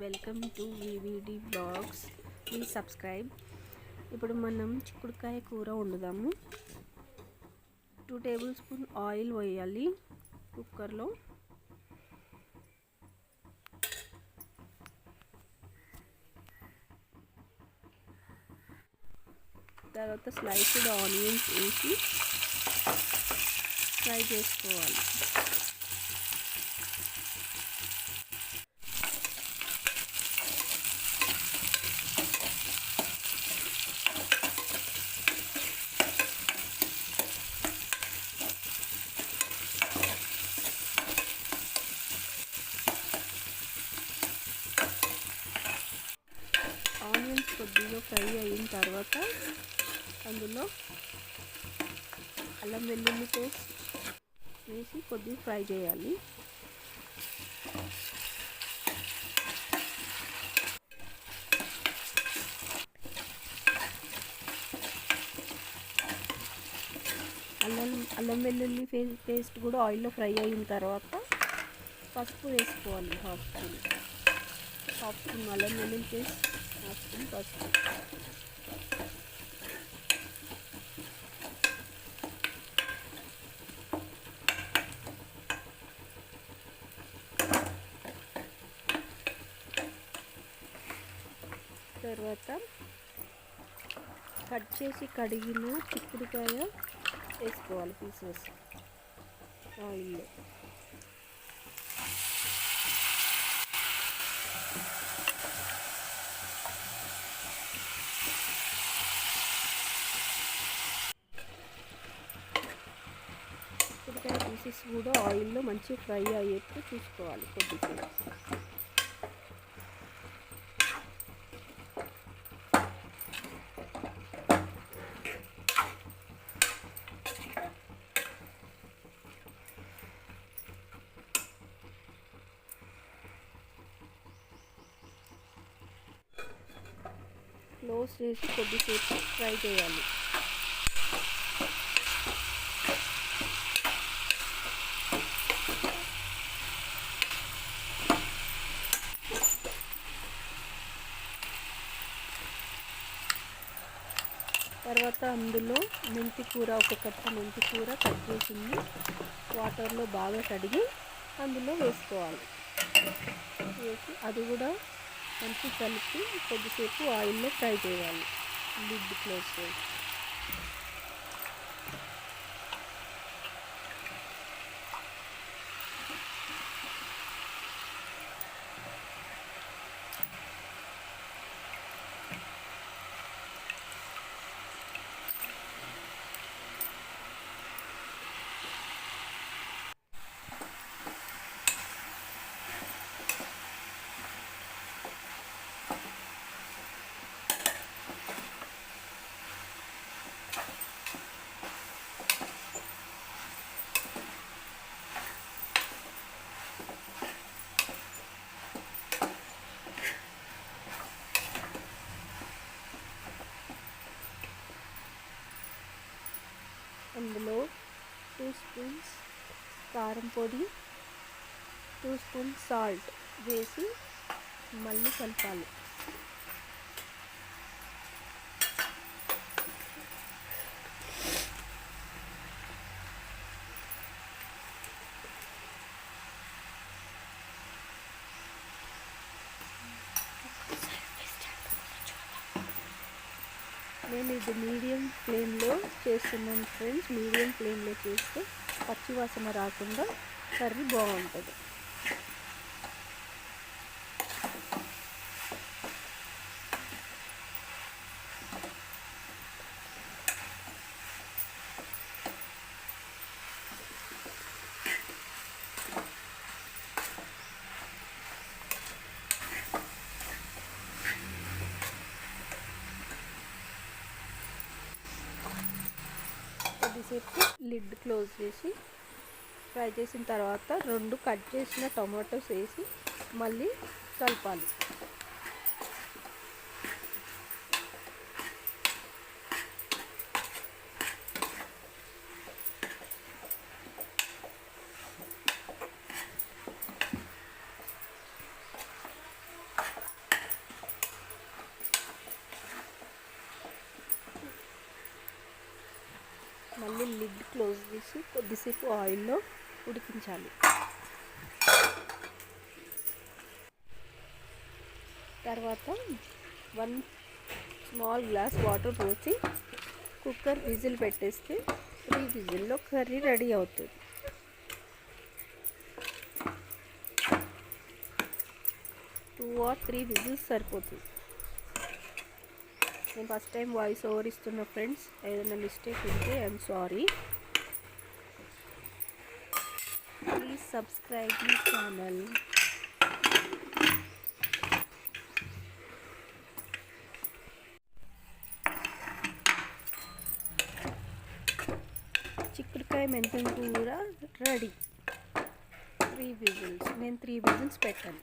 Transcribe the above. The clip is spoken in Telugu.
Welcome to VVD blogs. Please subscribe. ఇప్పుడు మనం చిక్కుడుకాయ కూర వండుదాము. 2 టేబుల్ స్పూన్ ఆయిల్ వేయాలి కుక్కర్లో. తర్వాత స్లైస్డ్ ఆనియన్స్ వేసి ఫ్రై చేసుకోవాలి. ఆనియన్స్ కొద్దిగా ఫ్రై అయిన తర్వాత అందులో అల్లం వెల్లుల్లి పేస్ట్ వేసి కొద్దిగా ఫ్రై చేయాలి. అల్లం వెల్లుల్లి పేస్ట్ కూడా ఆయిల్లో ఫ్రై అయిన తర్వాత పసుపు వేసుకోవాలి. హాఫ్ స్పూన్ అల్లం వెల్లుల్లి పేస్ట్, హాఫ్ స్పూన్ పసుపు. తర్వాత కట్ చేసి కడిగిన చిక్కుడుకాయ వేసుకోవాలి పీసెస్ ఆయిల్లో. చిక్కుడుకాయ పీసెస్ కూడా ఆయిల్లో మంచిగా ఫ్రై అయ్యేట్టు చూసుకోవాలి కొద్దిసేపు. క్లోజ్ చేసి కొద్దిసేపు ఫ్రై చేయాలి. తర్వాత అందులో ఒక కట్ట మెంతి కూర కట్ చేసింది వాటర్లో బాగా కడిగి అందులో వేసుకోవాలి. వేసి అది కూడా మంచి కలిపి కొద్దిసేపు ఆయిల్లో ఫ్రై చేయాలి. లిడ్ క్లోజ్ చేసి అందులో 2 స్పూన్స్ కారం పొడి, 2 స్పూన్స్ సాల్ట్ వేసి మళ్ళీ కలపాలి. నేను ఇది మీడియం ఫ్లేమ్లో చేస్తున్నాను ఫ్రెండ్స్. మీడియం ఫ్లేమ్లో చేస్తే పచ్చి వాసన రాకుండా కర్రీ బాగుంటుంది. కొద్దిసేపు లిడ్ క్లోజ్ చేసి ఫ్రై చేసిన తర్వాత 2 కట్ చేసిన టొమాటోస్ వేసి మళ్ళీ కలపాలి. మళ్ళీ లిడ్ క్లోజ్ చేసి కొద్దిసేపు ఆయిల్లో ఉడికించాలి. తర్వాత 1 స్మాల్ గ్లాస్ వాటర్ పోసి కుక్కర్ విజిల్ పెట్టేస్తే 3 విజిల్లో కర్రీ రెడీ అవుతుంది. 2 or 3 విజిల్స్ సరిపోతుంది. నేను ఫస్ట్ టైం వాయిస్ ఓవర్ ఇస్తున్న ఫ్రెండ్స్, ఏదైనా మిస్టేక్ ఉంటే I'm sorry. Please subscribe my channel. చిక్కుడుకాయ మెంతం కూర రెడీ. 3 విజిల్స్, నేను 3 విజిల్స్ పెట్టాను.